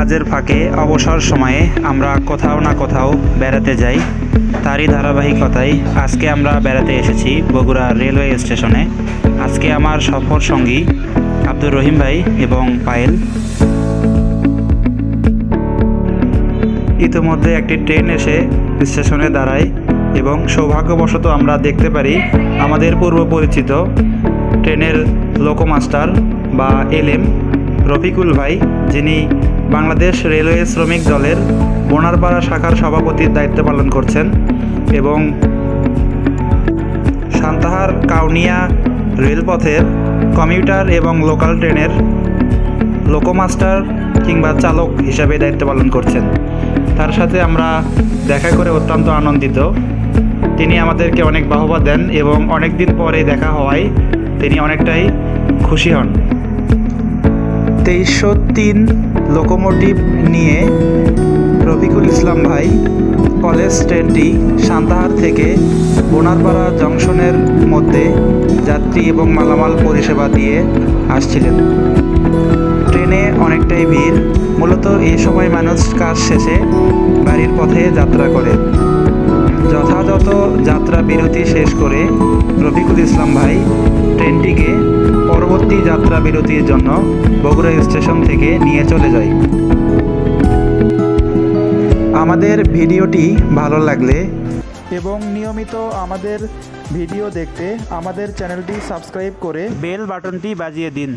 কাজের ফাঁকে অবসর সময়ে আমরা কোথাও না কোথাও বেড়াতে যাই। তারই ধারাবাহিকতায় আজকে আমরা বেড়াতে এসেছি বগুড়া রেলওয়ে স্টেশনে। আজকে আমার সফর সঙ্গী আব্দুর রহিম ভাই এবং পায়েল। ইতিমধ্যে একটি ট্রেন এসে স্টেশনে দাঁড়ায় এবং সৌভাগ্যবশত আমরা দেখতে পারি আমাদের পূর্ব পরিচিত ট্রেনের লোকোমাস্টার বা এলএম রফিকুল ভাই, যিনি বাংলাদেশ রেলওয়ে শ্রমিক দলের বোনারপাড়া শাখার সভাপতির দায়িত্ব পালন করছেন এবং সান্তাহার কাউনিয়া রেলপথের কমিউটার এবং লোকাল ট্রেনের লোকোমাস্টার কিংবা চালক হিসাবে দায়িত্ব পালন করছেন। তার সাথে আমরা দেখা করে অত্যন্ত আনন্দিত। তিনি আমাদেরকে অনেক বাহবা দেন এবং অনেক দিন পরে দেখা হওয়ায় তিনি অনেকটাই খুশি হন। 2303 লোকোমোটিভ নিয়ে রফিকুল ইসলাম ভাই কলেজ ট্রেনটি সান্তাহার থেকে বোনারপাড়া জংশনের মধ্যে যাত্রী এবং মালামাল পরিষেবা দিয়ে আসছিলেন। ট্রেনে অনেকটাই ভিড়, মূলত এই সময় মানুষ কাজ শেষে বাড়ির পথে যাত্রা করে। যথাযথ যাত্রা বিরতি শেষ করে রফিকুল ইসলাম ভাই ট্রেনটিকে পরবর্তী যাত্রা বিরতির জন্য বগুড়া স্টেশন থেকে নিয়ে চলে যায়। আমাদের ভিডিওটি ভালো লাগলে এবং নিয়মিত আমাদের ভিডিও দেখতে আমাদের চ্যানেলটি সাবস্ক্রাইব করে বেল বাটনটি বাজিয়ে দিন।